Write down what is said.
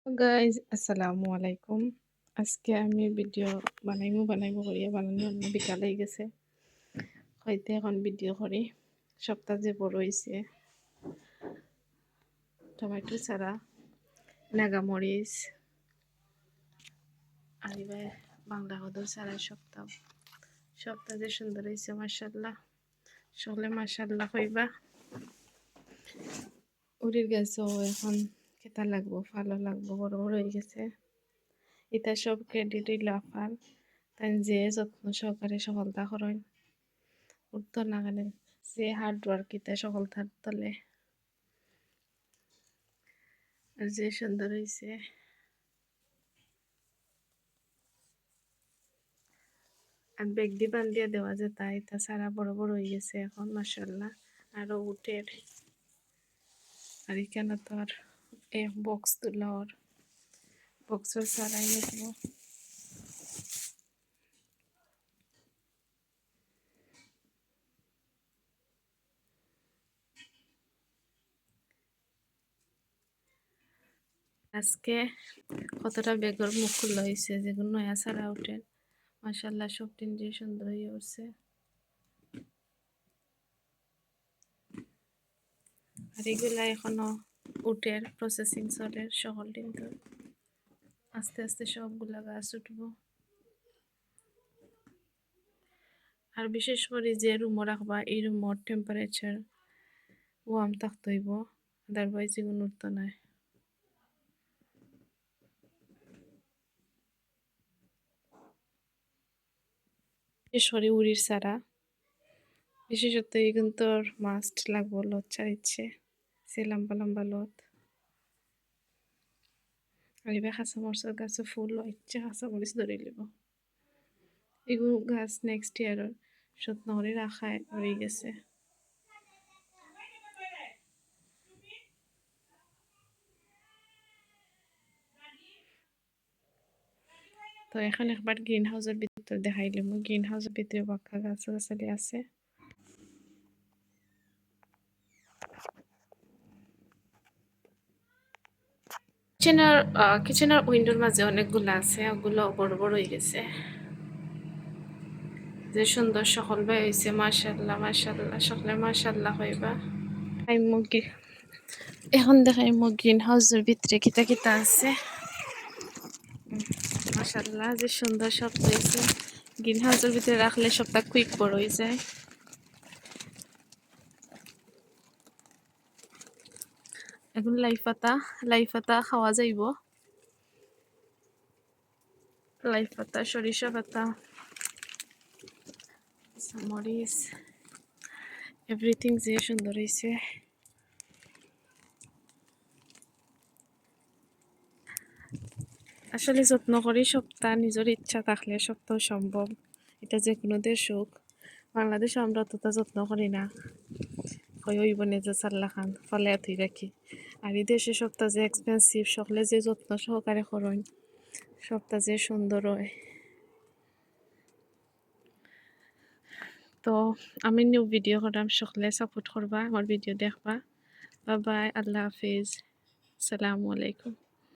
Guys আসসালামু আলাইকুম। আজকে আমি ভিডিও বানাইমু করিয়া বানানো অন্য বিকাল হয়ে গেছে, হয়তো এখন ভিডিও করি। সপ্তাহ যে বড় হয়েছে, টমেটো ছাড়া নাগামরিচ আর এবার বাংলা কদর ছাড়া সপ্তাহ যে সুন্দর হয়েছে মাশাল্লাহ। সকলে মাশাল্লাহ হইবা। উড়ির গাছও এখন খেতা লাগবো, ভালো লাগবো, বড় বড় হয়ে গেছে। এটা সব ক্রেডিট হইল আপার, তাই যে যত্ন সহকারে সফলতা করেন উঠতো না কেন, যে হার্ড ওয়ার্ক এটা সফলতার তলে। আর যে সুন্দর হয়েছে, আর বেগ দিয়ে বান্ধিয়া দেওয়া যায়, তাই তা সারা বড় বড় হয়ে গেছে এখন মাশাল্লাহ। আরো উঠের আর এখানে তো আর এক বক্স তুলা ওর বক্সের সারাই নেব। আজকে কতটা বেগর মুখ খুল্লা হয়েছে, যেগুলো নয়া সারা উঠেন মাশাল্লাহ। সব দিন যে সুন্দর হয়ে উঠছে। আর এগুলা এখনো উঠের প্রসেসিং চলে সকল দিন, তো আস্তে আস্তে সবগুলা গাছ উঠবো। আর বিশেষ করে যে রুমও রাখবা, এই রুমর টেম্পারেচার ওয়ার্ম থাকতে হইব, আদারওয়াইজ এগুলো উঠতো না। বিশেষ করে উড়ির ছাড়া বিশেষত কিন্তু মাস্ট লাগবো লত চাইছে, সে লম্বা লম্বা লত। আর এবার কাঁচামরিচের গাছে ফুল ইচ্ছে কাঁচামরিচ ধরে লিব। এগুলো গাছ নেক্সট ইয়ারের যত্ন করে রাখায় হয়ে গেছে। তো এখন একবার গ্রিন হাউসের ভিতর দেখাইলাম, গ্রিন হাউসের ভিতরে বাক্কা গাছ গাছালি আছে। কিচেনের উইন্ডোর মাঝে অনেকগুলো আছে, ওগুলো বড় বড় হয়ে গেছে। যে সুন্দর সকল ভাই হয়েছে মাশাল্লাহ মাশাল্লাহ, সকলে মাশাল্লাহ হইবা। এখন দেখাই মো গ্রিন হাউসের ভিতরে কিতা কিতা আছে মাশাল্লাহ, যে সুন্দর সব হয়েছে। গ্রিন হাউসের ভিতরে রাখলে সবটা কুইক বড় হয়ে যায়। এখন লাই পাতা খাওয়া যাইব, লাই পাতা, সরিষা পাতা, মরিচ, এভরিথিং যে সুন্দর হয়েছে। আসলে যত্ন করি সপ্তাহ নিজের ইচ্ছা থাকলে সপ্তাহ সম্ভব, এটা যে কোনো দেশ হোক। বাংলাদেশে আমরা অতটা যত্ন করি না, হইব নিজে চাল্লা খান ফলে এতই রাখি। আর এই দেশে সপ্তাহ যে এক্সপেন্সিভ, সকলে যে যত্ন সহকারে করেন সপ্তাহ যে সুন্দর হয়। তো আমি নিউ ভিডিও করাম, সকলে সাপোর্ট করবা, আমার ভিডিও দেখবা। বাই বাই, আল্লাহ হাফিজ, আসসালামু আলাইকুম।